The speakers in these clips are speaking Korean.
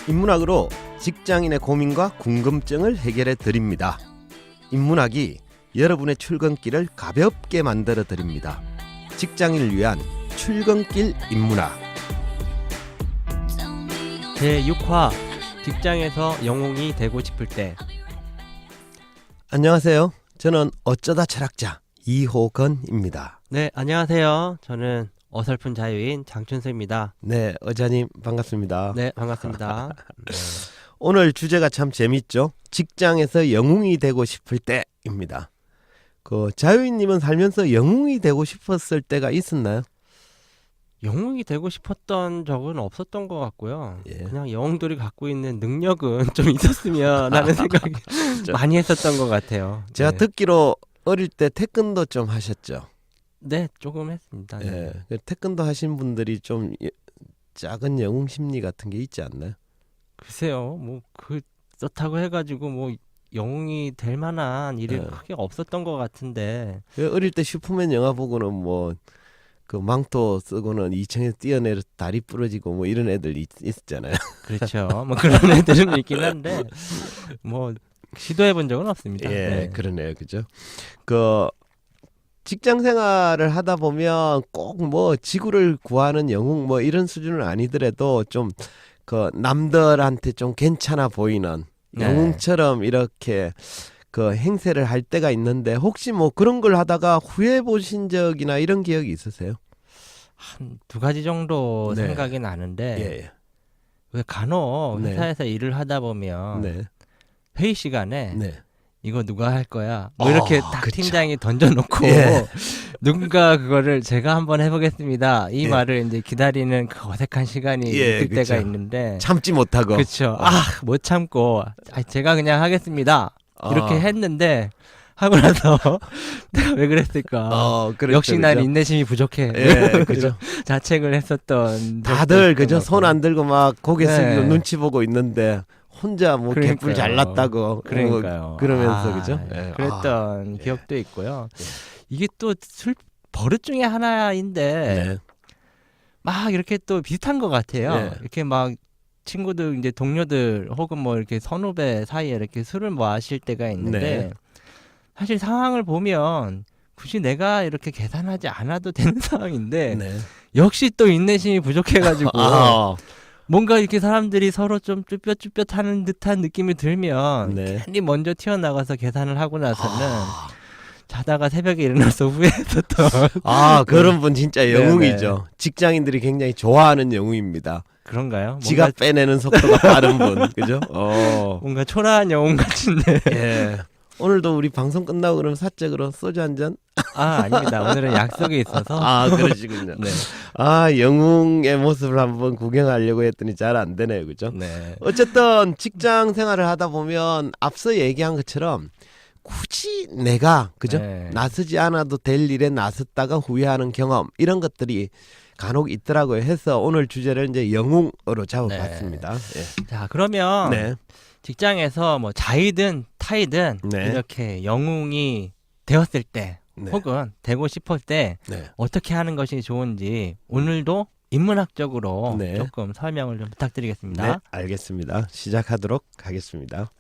인문학으로 직장인의 고민과 궁금증을 해결해 드립니다. 인문학이 여러분의 출근길을 가볍게 만들어 드립니다. 직장인을 위한 출근길 인문학. 제6화 직장에서 영웅이 되고 싶을 때. 안녕하세요. 저는 어쩌다 철학자 이호건입니다. 네, 안녕하세요. 저는 어설픈 자유인 장춘수입니다. 네, 어자님 반갑습니다. 네, 반갑습니다. 네. 오늘 주제가 참 재밌죠. 직장에서 영웅이 되고 싶을 때입니다. 자유인님은 살면서 영웅이 되고 싶었을 때가 있었나요? 영웅이 되고 싶었던 적은 없었던 것 같고요. 예. 그냥 영웅들이 갖고 있는 능력은 좀 있었으면 하는 생각이 많이 했었던 것 같아요. 제가 네. 듣기로 어릴 때 태권도 좀 하셨죠? 네, 조금 했습니다. 네. 예. 그 태권도 하신 분들이 좀 작은 영웅 심리 같은 게 있지 않나요? 글쎄요, 그렇다고 해가지고 영웅이 될 만한 일이 네. 크게 없었던 것 같은데. 어릴 때 슈퍼맨 영화 보고는 그 망토 쓰고는 2층에서 뛰어내려 다리 부러지고 이런 애들 있었잖아요. 그렇죠. 그런 애들은 있긴 한데 시도해 본 적은 없습니다. 예, 네. 그러네요, 그죠? 직장 생활을 하다 보면 꼭 지구를 구하는 영웅 이런 수준은 아니더라도 좀 남들한테 좀 괜찮아 보이는 네. 영웅처럼 이렇게 행세를 할 때가 있는데 혹시 그런 걸 하다가 후회해 보신 적이나 이런 기억이 있으세요? 한 두 가지 정도 네. 생각이 나는데 예. 왜 간혹 네. 회사에서 일을 하다 보면 네. 회의 시간에 네. 이거 누가 할 거야? 이렇게 딱 그쵸. 팀장이 던져놓고 예. 누군가 그거를 제가 한번 해보겠습니다. 이 예. 말을 이제 기다리는 그 어색한 시간이 예, 있을 때가 그쵸. 있는데 참지 못하고. 그렇죠. 못 참고 제가 그냥 하겠습니다. 이렇게 했는데 하고 나서 내가 왜 그랬을까? 그렇죠, 역시 난 그죠? 인내심이 부족해. 예, 그죠. 자책을 했었던 다들 적도 그죠. 있던 손 것 안 들고 고개 네. 숙이고 눈치 보고 있는데 혼자 개뿔 그러니까요. 잘났다고 그러니까요. 그러면서 그죠? 예. 그랬던 예. 기억도 있고요. 예. 이게 또 버릇 중에 하나인데 네. 막 이렇게 또 비슷한 것 같아요. 예. 이렇게 막 친구들 이제 동료들 혹은 이렇게 선후배 사이에 이렇게 술을 마실 때가 있는데 네. 사실 상황을 보면 굳이 내가 이렇게 계산하지 않아도 되는 상황인데 네. 역시 또 인내심이 부족해가지고 아, 뭔가 이렇게 사람들이 서로 좀 쭈뼛쭈뼛하는 듯한 느낌이 들면 네. 괜히 먼저 튀어나가서 계산을 하고 나서는 자다가 새벽에 일어나서 후회했었던 그런 분 진짜 영웅이죠. 네. 직장인들이 굉장히 좋아하는 영웅입니다. 그런가요? 지갑 빼내는 속도가 빠른 분, 그죠? 뭔가 초라한 영웅 같은데. 예. 오늘도 우리 방송 끝나고 그러면 사적으로 소주 한 잔? 아닙니다. 오늘은 약속이 있어서. 그러시군요. 네. 영웅의 모습을 한번 구경하려고 했더니 잘 안 되네요, 그죠? 네. 어쨌든 직장 생활을 하다 보면 앞서 얘기한 것처럼 굳이 내가 그죠? 네. 나서지 않아도 될 일에 나섰다가 후회하는 경험 이런 것들이 간혹 있더라고요. 해서 오늘 주제를 이제 영웅으로 잡아봤습니다. 자, 그러면 네. 직장에서 자이든 타이든 네. 이렇게 영웅이 되었을 때 네. 혹은 되고 싶을 때 네. 어떻게 하는 것이 좋은지 오늘도 인문학적으로 네. 조금 설명을 좀 부탁드리겠습니다. 네, 알겠습니다. 시작하도록 하겠습니다.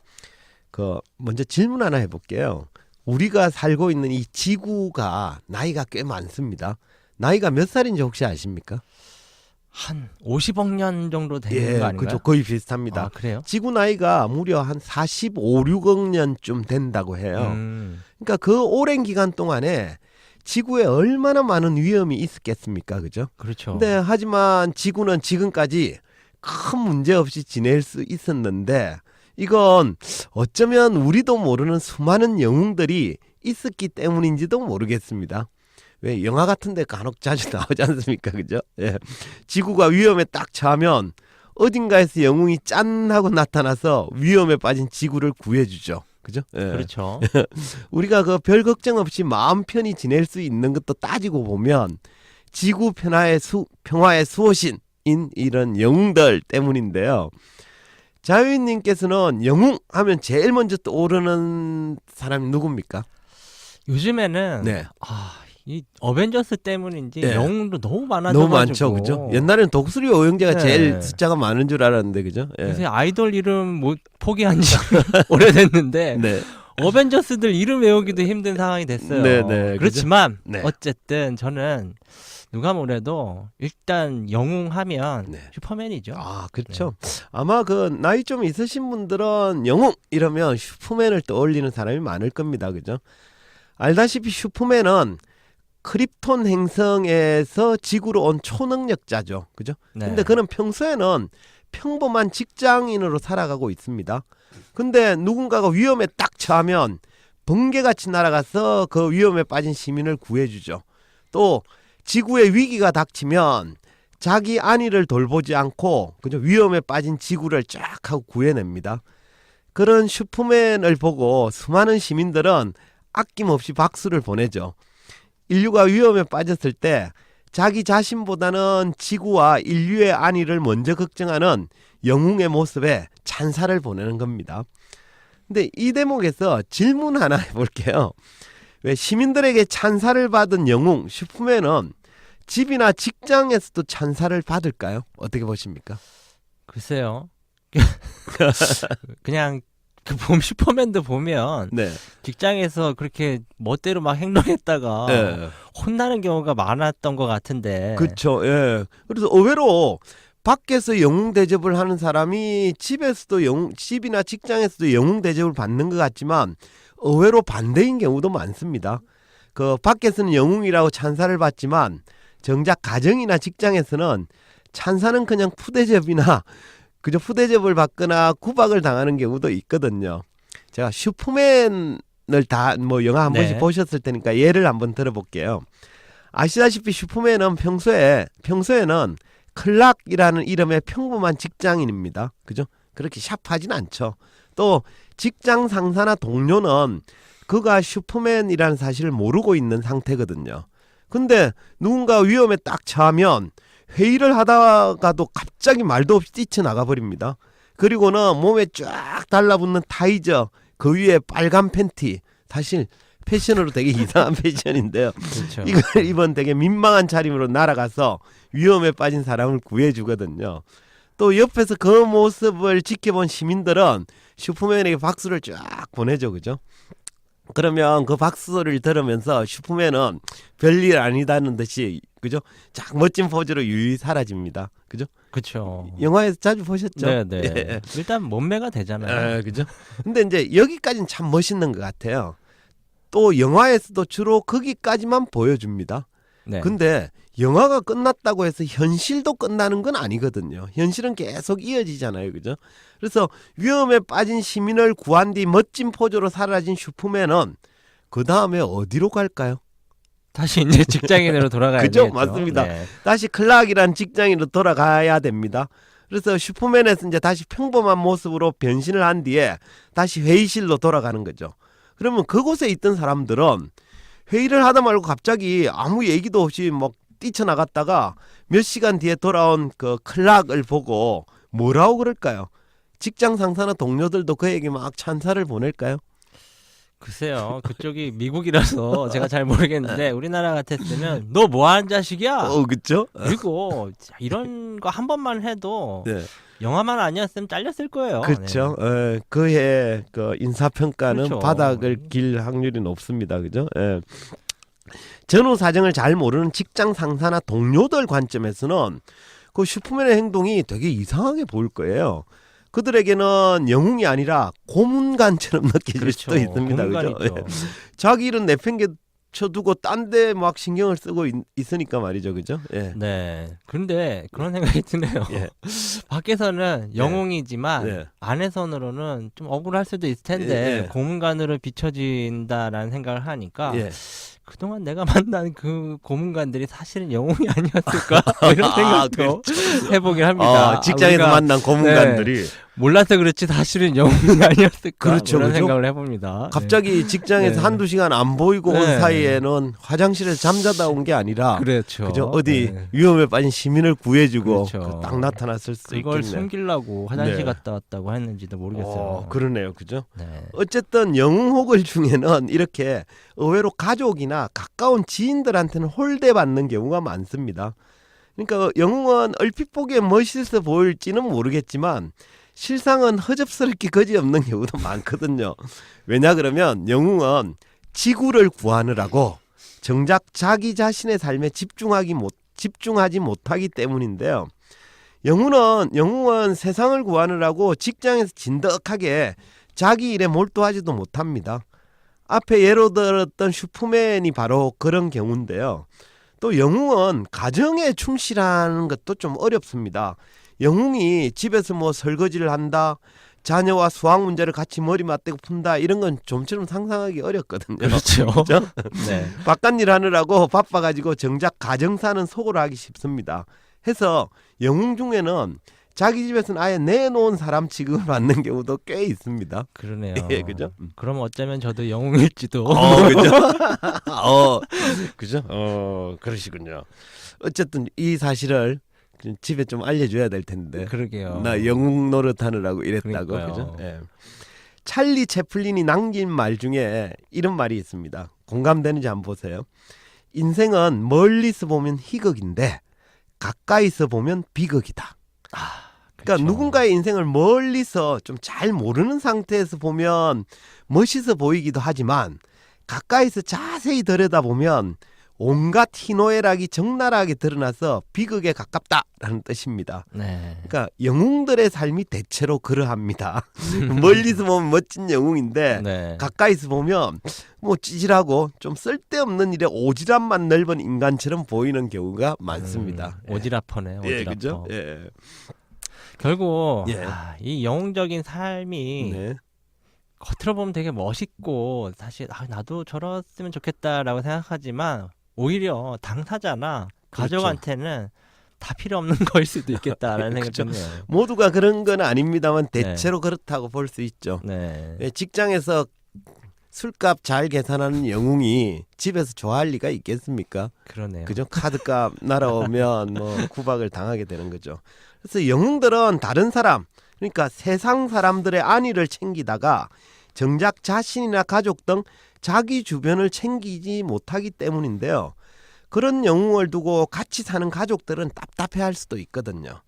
먼저 질문 하나 해볼게요. 우리가 살고 있는 이 지구가 나이가 꽤 많습니다. 나이가 몇 살인지 혹시 아십니까? 한 50억 년 정도 되는 거 아닌가요? 그죠. 거의 비슷합니다. 그래요? 지구 나이가 무려 한 45, 6억 년쯤 된다고 해요. 그러니까 그 오랜 기간 동안에 지구에 얼마나 많은 위험이 있었겠습니까? 그죠? 그렇죠. 근데 하지만 지구는 지금까지 큰 문제 없이 지낼 수 있었는데 이건 어쩌면 우리도 모르는 수많은 영웅들이 있었기 때문인지도 모르겠습니다. 왜 영화 같은 데 간혹 자주 나오지 않습니까? 그죠? 예. 지구가 위험에 딱 처하면 어딘가에서 영웅이 짠 하고 나타나서 위험에 빠진 지구를 구해주죠. 그죠? 예. 그렇죠. 우리가 별 걱정 없이 마음 편히 지낼 수 있는 것도 따지고 보면 지구 평화의 수호신인 이런 영웅들 때문인데요. 자유인님께서는 영웅 하면 제일 먼저 떠오르는 사람이 누굽니까? 요즘에는 네. 이 어벤져스 때문인지 예. 영웅도 너무 많아져가지고 너무 많죠, 그죠? 옛날에는 독수리 오영재가 네. 제일 숫자가 많은 줄 알았는데, 그죠? 예. 요새 아이돌 이름 못 포기한 지 오래됐는데 네. 어벤져스들 이름 외우기도 힘든 상황이 됐어요. 네, 네, 그렇지만 네. 어쨌든 저는 누가 뭐래도 일단 영웅하면 네. 슈퍼맨이죠. 아, 그렇죠. 아마 그 나이 좀 있으신 분들은 영웅 이러면 슈퍼맨을 떠올리는 사람이 많을 겁니다. 그죠? 알다시피 슈퍼맨은 크립톤 행성에서 지구로 온 초능력자죠. 그죠? 네. 근데 그는 평소에는 평범한 직장인으로 살아가고 있습니다. 근데 누군가가 위험에 딱 처하면 번개같이 날아가서 그 위험에 빠진 시민을 구해주죠. 또 지구에 위기가 닥치면 자기 안위를 돌보지 않고 그죠? 위험에 빠진 지구를 쫙 하고 구해냅니다. 그런 슈퍼맨을 보고 수많은 시민들은 아낌없이 박수를 보내죠. 인류가 위험에 빠졌을 때 자기 자신보다는 지구와 인류의 안위를 먼저 걱정하는 영웅의 모습에 찬사를 보내는 겁니다. 근데 이 대목에서 질문 하나 해볼게요. 왜 시민들에게 찬사를 받은 영웅 슈퍼맨은 집이나 직장에서도 찬사를 받을까요? 어떻게 보십니까? 글쎄요. 그냥 그 슈퍼맨도 보면 네. 직장에서 그렇게 멋대로 막 행동했다가 네. 혼나는 경우가 많았던 것 같은데. 그렇죠. 예. 그래서 의외로 밖에서 영웅 대접을 하는 사람이 집에서도 집이나 직장에서도 영웅 대접을 받는 것 같지만 의외로 반대인 경우도 많습니다. 그 밖에서는 영웅이라고 찬사를 받지만 정작 가정이나 직장에서는 찬사는 그냥 푸대접이나 그저 푸대접을 받거나 구박을 당하는 경우도 있거든요. 제가 슈퍼맨을 다 뭐 영화 한 네. 번씩 보셨을 테니까 예를 한번 들어볼게요. 아시다시피 슈퍼맨은 평소에는 클락이라는 이름의 평범한 직장인입니다. 그죠? 그렇게 샵하진 않죠. 또 직장 상사나 동료는 그가 슈퍼맨이라는 사실을 모르고 있는 상태거든요. 근데 누군가 위험에 딱 처하면 회의를 하다가도 갑자기 말도 없이 뛰쳐나가 버립니다. 그리고는 몸에 쫙 달라붙는 타이저, 그 위에 빨간 팬티, 사실 패션으로 되게 이상한 패션인데요. 그렇죠. 이걸 입은 되게 민망한 차림으로 날아가서 위험에 빠진 사람을 구해주거든요. 또 옆에서 그 모습을 지켜본 시민들은 슈퍼맨에게 박수를 쫙 보내죠. 그죠? 그러면 그 박수 소리를 들으면서 슈퍼맨은 별일 아니다는 듯이 그죠? 쫙 멋진 포즈로 유유히 사라집니다. 그죠? 그렇죠. 영화에서 자주 보셨죠? 네네. 예. 일단 몸매가 되잖아요. 그죠? 근데 이제 여기까지는 참 멋있는 것 같아요. 또 영화에서도 주로 거기까지만 보여줍니다. 네. 근데 영화가 끝났다고 해서 현실도 끝나는 건 아니거든요. 현실은 계속 이어지잖아요. 그죠? 그래서 위험에 빠진 시민을 구한 뒤 멋진 포즈로 사라진 슈퍼맨은 그 다음에 어디로 갈까요? 다시 이제 직장인으로 돌아가야 그죠? 되겠죠. 맞습니다. 네. 다시 클락이란 직장인으로 돌아가야 됩니다. 그래서 슈퍼맨에서 이제 다시 평범한 모습으로 변신을 한 뒤에 다시 회의실로 돌아가는 거죠. 그러면 그곳에 있던 사람들은 회의를 하다 말고 갑자기 아무 얘기도 없이 막 뛰쳐나갔다가 몇 시간 뒤에 돌아온 그 클락을 보고 뭐라고 그럴까요? 직장 상사나 동료들도 그에게 막 찬사를 보낼까요? 글쎄요. 그쪽이 미국이라서 제가 잘 모르겠는데 우리나라 같았으면 너 뭐하는 자식이야? 그렇죠? 그리고 이런 거 한 번만 해도 네. 영화만 아니었으면 잘렸을 거예요. 그렇죠. 그의 그 인사평가는 그렇죠. 바닥을 길 확률이 높습니다. 그죠? 예. 전후 사정을 잘 모르는 직장 상사나 동료들 관점에서는 그 슈퍼맨의 행동이 되게 이상하게 보일 거예요. 그들에게는 영웅이 아니라 고문관처럼 느껴질 그렇죠. 수도 있습니다. 그죠? 공간이죠. 예. 자기 일은 내팽개쳐두고 딴 데 막 신경을 쓰고 있으니까 말이죠. 그죠? 예. 네. 그런데 그런 생각이 드네요. 예. 밖에서는 영웅이지만 네. 안에서는 좀 억울할 수도 있을 텐데 예, 예. 고문관으로 비춰진다라는 생각을 하니까 예. 그동안 내가 만난 그 고문관들이 사실은 영웅이 아니었을까 이런 생각도 해보긴 합니다. 직장에서 우리가 만난 고문관들이 몰라서 그렇지 사실은 영웅은 아니었을까 그렇죠, 그런 그죠? 생각을 해봅니다. 갑자기 직장에서 네. 한두 시간 안 보이고 온 네. 사이에는 화장실에 잠자다 온 게 아니라 그렇죠. 그죠? 어디 네. 위험에 빠진 시민을 구해주고 그렇죠. 딱 나타났을 수 그걸 있겠네요. 숨기려고 화장실 네. 갔다 왔다고 했는지도 모르겠어요. 그러네요, 그죠? 네. 어쨌든 영웅호글 중에는 이렇게 의외로 가족이나 가까운 지인들한테는 홀대받는 경우가 많습니다. 그러니까 영웅은 얼핏 보기에 멋있어 보일지는 모르겠지만 실상은 허접스럽게 거지없는 경우도 많거든요. 왜냐 그러면 영웅은 지구를 구하느라고 정작 자기 자신의 삶에 집중하지 못하기 때문인데요. 영웅은 세상을 구하느라고 직장에서 진득하게 자기 일에 몰두하지도 못합니다. 앞에 예로 들었던 슈퍼맨이 바로 그런 경우인데요. 또 영웅은 가정에 충실하는 것도 좀 어렵습니다. 영웅이 집에서 뭐 설거지를 한다, 자녀와 수학 문제를 같이 머리 맞대고 푼다 이런 건 좀처럼 상상하기 어렵거든요. 그렇죠. 그죠? 네. 바깥일 하느라고 바빠가지고 정작 가정사는 속으로 하기 쉽습니다. 해서 영웅 중에는 자기 집에서는 아예 내놓은 사람 취급을 받는 경우도 꽤 있습니다. 그러네요. 예, 그죠? 그럼 어쩌면 저도 영웅일지도. 그죠? 그죠? 그러시군요. 어쨌든 이 사실을 집에 좀 알려줘야 될 텐데. 그러게요. 나 영웅 노릇하느라고 이랬다고. 그러니까요. 그죠? 예. 찰리 채플린이 남긴 말 중에 이런 말이 있습니다. 공감되는지 한번 보세요. 인생은 멀리서 보면 희극인데 가까이서 보면 비극이다. 그러니까 그렇죠. 누군가의 인생을 멀리서 좀 잘 모르는 상태에서 보면 멋있어 보이기도 하지만 가까이서 자세히 들여다보면 온갖 희노애락이 적나라하게 드러나서 비극에 가깝다라는 뜻입니다. 네. 그러니까 영웅들의 삶이 대체로 그러합니다. 멀리서 보면 멋진 영웅인데 네. 가까이서 보면 뭐 찌질하고 좀 쓸데없는 일에 오지랖만 넓은 인간처럼 보이는 경우가 많습니다. 오지랖퍼네. 예, 오지랖퍼. 그죠? 예. 결국 예. 이 영웅적인 삶이 네. 겉으로 보면 되게 멋있고 사실 나도 저랬으면 좋겠다라고 생각하지만 오히려 당사자나 그렇죠. 가족한테는 다 필요 없는 거일 수도 있겠다라는 생각이 그렇죠. 드네요. 모두가 그런 건 아닙니다만 대체로 그렇다고 볼 수 있죠. 네. 예, 직장에서 술값 잘 계산하는 영웅이 집에서 좋아할 리가 있겠습니까? 그러네요. 그죠? 카드값 날아오면 뭐 구박을 당하게 되는 거죠. 그래서 영웅들은 다른 사람, 그러니까 세상 사람들의 안위를 챙기다가 정작 자신이나 가족 등 자기 주변을 챙기지 못하기 때문인데요. 그런 영웅을 두고 같이 사는 가족들은 답답해할 수도 있거든요.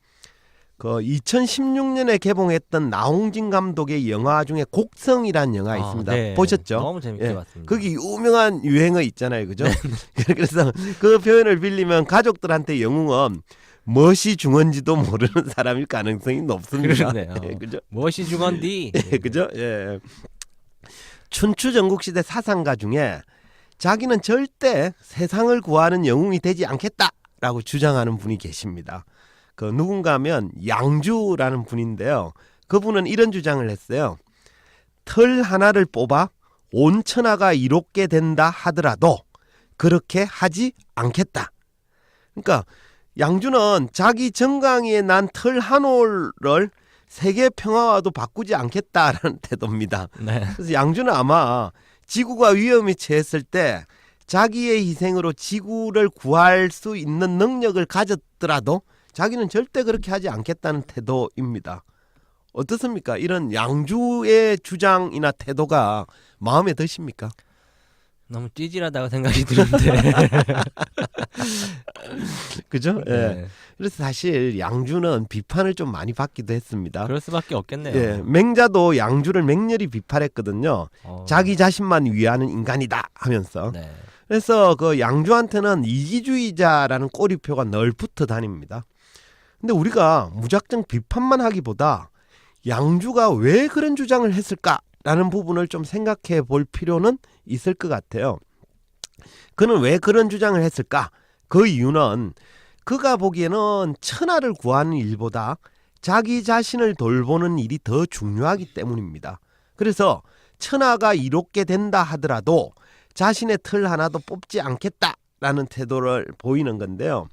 그 2016년에 개봉했던 나홍진 감독의 영화 중에 곡성이라는 영화 있습니다. 네. 보셨죠? 너무 재밌게 예. 봤습니다. 거기 유명한 유행어 있잖아요, 그죠? 네. 그래서 그 표현을 빌리면 가족들한테 영웅은 무엇이 중헌지도 모르는 사람일 가능성이 높습니다. 그러네요. 예, 그죠? 무엇이 중헌디? 예, 그죠? 예. 춘추 전국시대 사상가 중에 자기는 절대 세상을 구하는 영웅이 되지 않겠다라고 주장하는 분이 계십니다. 그 누군가 하면 양주라는 분인데요. 그분은 이런 주장을 했어요. 털 하나를 뽑아 온 천하가 이롭게 된다 하더라도 그렇게 하지 않겠다. 그러니까 양주는 자기 정강이에 난 털 한 올을 세계 평화와도 바꾸지 않겠다라는 태도입니다. 네. 그래서 양주는 아마 지구가 위험에 처했을 때 자기의 희생으로 지구를 구할 수 있는 능력을 가졌더라도 자기는 절대 그렇게 하지 않겠다는 태도입니다. 어떻습니까? 이런 양주의 주장이나 태도가 마음에 드십니까? 너무 찌질하다고 생각이 드는데. 그죠? 예. 네. 그래서 사실 양주는 비판을 좀 많이 받기도 했습니다. 그럴 수밖에 없겠네요. 예, 맹자도 양주를 맹렬히 비판했거든요. 자기 자신만 위하는 인간이다 하면서. 네. 그래서 그 양주한테는 이기주의자라는 꼬리표가 늘 붙어 다닙니다. 근데 우리가 무작정 비판만 하기보다 양주가 왜 그런 주장을 했을까라는 부분을 좀 생각해 볼 필요는 있을 것 같아요. 그는 왜 그런 주장을 했을까? 그 이유는 그가 보기에는 천하를 구하는 일보다 자기 자신을 돌보는 일이 더 중요하기 때문입니다. 그래서 천하가 이롭게 된다 하더라도 자신의 털 하나도 뽑지 않겠다라는 태도를 보이는 건데요.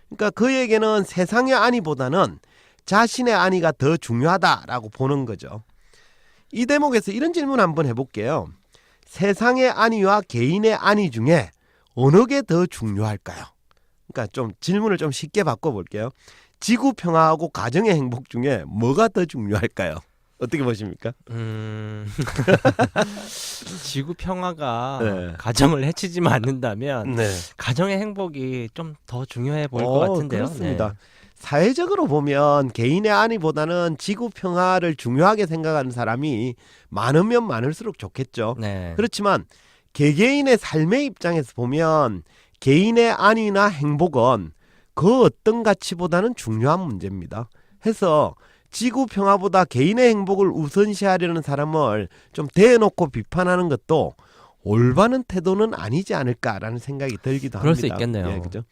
그러니까 그에게는 세상의 안위보다는 자신의 안위가 더 중요하다라고 보는 거죠. 이 대목에서 이런 질문 한번 해볼게요. 세상의 안위와 개인의 안위 중에 어느 게 더 중요할까요? 그러니까 좀 질문을 좀 쉽게 바꿔볼게요. 지구 평화하고 가정의 행복 중에 뭐가 더 중요할까요? 어떻게 보십니까? 지구 평화가 네. 가정을 해치지만 않는다면 네. 가정의 행복이 좀 더 중요해 보일 것 같은데요. 그렇습니다. 네. 사회적으로 보면 개인의 안위보다는 지구 평화를 중요하게 생각하는 사람이 많으면 많을수록 좋겠죠. 네. 그렇지만 개개인의 삶의 입장에서 보면 개인의 안위나 행복은 그 어떤 가치보다는 중요한 문제입니다. 해서 지구 평화보다 개인의 행복을 우선시하려는 사람을 좀 대놓고 비판하는 것도 올바른 태도는 아니지 않을까라는 생각이 들기도 그럴 합니다. 수 있겠네요. 예, 그죠?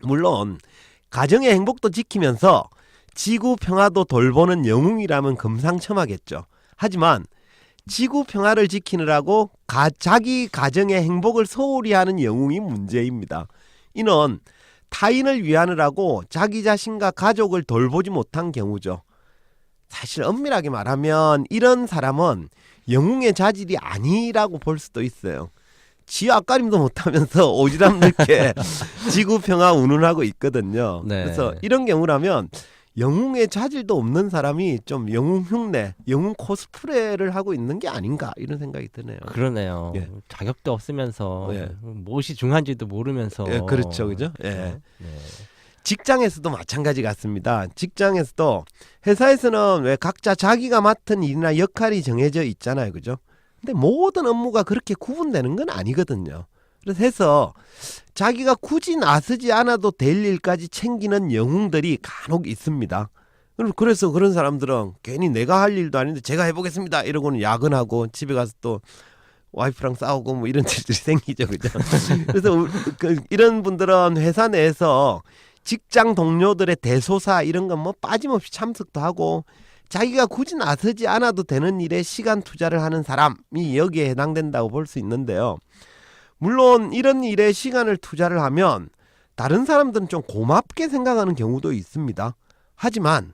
물론 가정의 행복도 지키면서 지구 평화도 돌보는 영웅이라면 금상첨화겠죠. 하지만 지구 평화를 지키느라고 자기 가정의 행복을 소홀히 하는 영웅이 문제입니다. 이는 타인을 위하느라고 자기 자신과 가족을 돌보지 못한 경우죠. 사실 엄밀하게 말하면 이런 사람은 영웅의 자질이 아니라고 볼 수도 있어요. 지 앞가림도 못하면서 오지랖 넓게 지구 평화 운운하고 있거든요. 네. 그래서 이런 경우라면 영웅의 자질도 없는 사람이 좀 영웅 흉내, 영웅 코스프레를 하고 있는 게 아닌가 이런 생각이 드네요. 그러네요. 예. 자격도 없으면서 예. 무엇이 중요한지도 모르면서. 예, 그렇죠, 그죠? 예. 네. 직장에서도 마찬가지 같습니다. 직장에서도 회사에서는 왜 각자 자기가 맡은 일이나 역할이 정해져 있잖아요, 그죠? 근데 모든 업무가 그렇게 구분되는 건 아니거든요. 그래서 해서 자기가 굳이 나서지 않아도 될 일까지 챙기는 영웅들이 간혹 있습니다. 그래서 그런 사람들은 괜히 내가 할 일도 아닌데 제가 해보겠습니다 이러고는 야근하고 집에 가서 또 와이프랑 싸우고 뭐 이런 일들이 생기죠, 그죠? 그래서 이런 분들은 회사 내에서 직장 동료들의 대소사 이런 건 뭐 빠짐없이 참석도 하고 자기가 굳이 나서지 않아도 되는 일에 시간 투자를 하는 사람이 여기에 해당된다고 볼 수 있는데요. 물론 이런 일에 시간을 투자를 하면 다른 사람들은 좀 고맙게 생각하는 경우도 있습니다. 하지만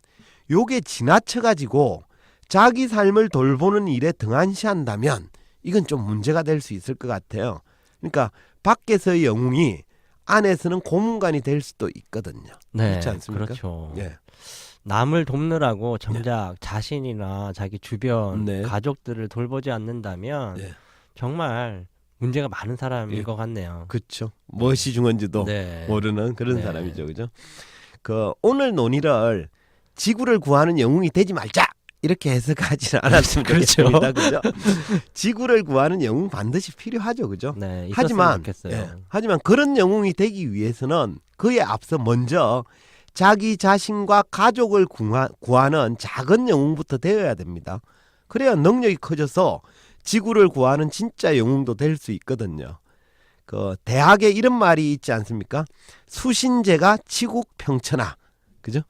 요게 지나쳐가지고 자기 삶을 돌보는 일에 등한시한다면 이건 좀 문제가 될 수 있을 것 같아요. 그러니까 밖에서의 영웅이 안에서는 고문관이 될 수도 있거든요. 네, 그렇지 않습니까? 그렇죠. 예. 남을 돕느라고 정작 자신이나 자기 주변 네. 가족들을 돌보지 않는다면 예. 정말 문제가 많은 사람일 예. 것 같네요. 그렇죠. 무엇이 중요한지도 네. 모르는 그런 네. 사람이죠, 그죠? 오늘 논의를 지구를 구하는 영웅이 되지 말자 이렇게 해석하지는 않았으면 그렇죠. 좋겠습니다, 그죠? 지구를 구하는 영웅 반드시 필요하죠, 그죠? 네, 있었으면 하지만 좋겠어요. 하지만 그런 영웅이 되기 위해서는 그에 앞서 먼저 자기 자신과 가족을 구하는 작은 영웅부터 되어야 됩니다. 그래야 능력이 커져서 지구를 구하는 진짜 영웅도 될 수 있거든요. 대학에 이런 말이 있지 않습니까? 수신제가 치국평천하. 그죠?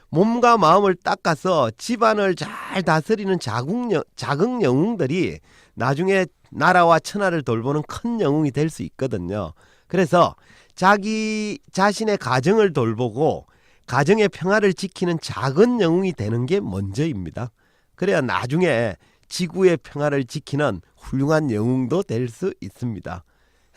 몸과 마음을 닦아서 집안을 잘 다스리는 작은 영웅들이 나중에 나라와 천하를 돌보는 큰 영웅이 될 수 있거든요. 그래서 자기 자신의 가정을 돌보고 가정의 평화를 지키는 작은 영웅이 되는 게 먼저입니다. 그래야 나중에 지구의 평화를 지키는 훌륭한 영웅도 될 수 있습니다.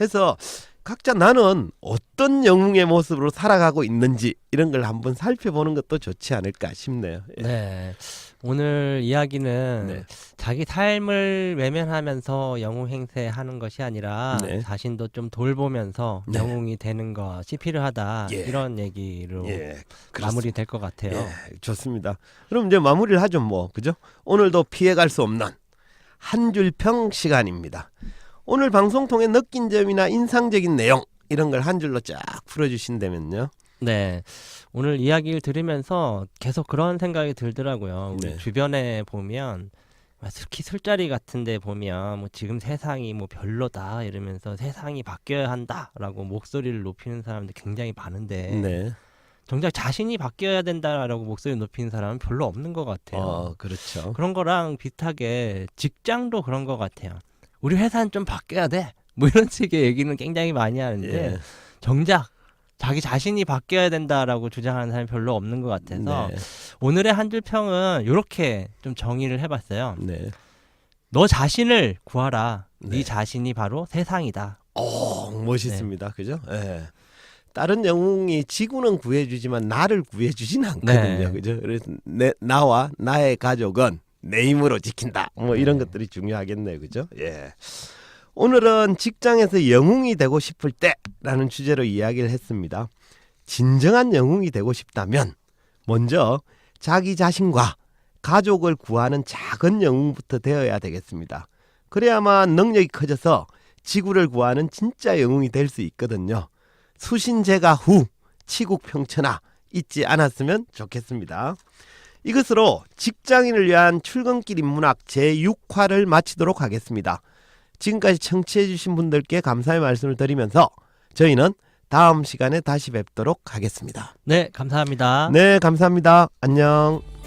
해서 각자 나는 어떤 영웅의 모습으로 살아가고 있는지 이런 걸 한번 살펴보는 것도 좋지 않을까 싶네요. 예. 네. 오늘 이야기는 네. 자기 삶을 외면하면서 영웅 행세하는 것이 아니라 네. 자신도 좀 돌보면서 네. 영웅이 되는 것이 필요하다. 예. 이런 얘기로 예, 마무리 될 것 같아요. 예, 좋습니다. 그럼 이제 마무리를 하죠, 뭐, 그죠? 오늘도 피해갈 수 없는 한 줄 평 시간입니다. 오늘 방송 통해 느낀 점이나 인상적인 내용 이런 걸 한 줄로 쫙 풀어주신다면요. 네. 오늘 이야기를 들으면서 계속 그런 생각이 들더라고요. 우리 네. 주변에 보면 특히 술자리 같은 데 보면 뭐 지금 세상이 뭐 별로다 이러면서 세상이 바뀌어야 한다라고 목소리를 높이는 사람들 굉장히 많은데 네. 정작 자신이 바뀌어야 된다라고 목소리 높이는 사람은 별로 없는 것 같아요. 그렇죠. 그런 거랑 비슷하게 직장도 그런 것 같아요. 우리 회사는 좀 바뀌어야 돼. 뭐 이런 식의 얘기는 굉장히 많이 하는데 예. 정작 자기 자신이 바뀌어야 된다라고 주장하는 사람이 별로 없는 것 같아서 네. 오늘의 한 줄 평은 이렇게 좀 정의를 해봤어요. 네. 너 자신을 구하라. 네. 네 자신이 바로 세상이다. 멋있습니다. 그죠? 예. 다른 영웅이 지구는 구해주지만 나를 구해주진 않거든요. 네. 그죠? 그래서 나와 나의 가족은 내 힘으로 지킨다. 뭐 이런 것들이 중요하겠네요. 그죠? 예. 오늘은 직장에서 영웅이 되고 싶을 때라는 주제로 이야기를 했습니다. 진정한 영웅이 되고 싶다면 먼저 자기 자신과 가족을 구하는 작은 영웅부터 되어야 되겠습니다. 그래야만 능력이 커져서 지구를 구하는 진짜 영웅이 될 수 있거든요. 수신제가 후 치국평천하 잊지 않았으면 좋겠습니다. 이것으로 직장인을 위한 출근길 인문학 제6화를 마치도록 하겠습니다. 지금까지 청취해 주신 분들께 감사의 말씀을 드리면서 저희는 다음 시간에 다시 뵙도록 하겠습니다. 네, 감사합니다. 네, 감사합니다. 안녕.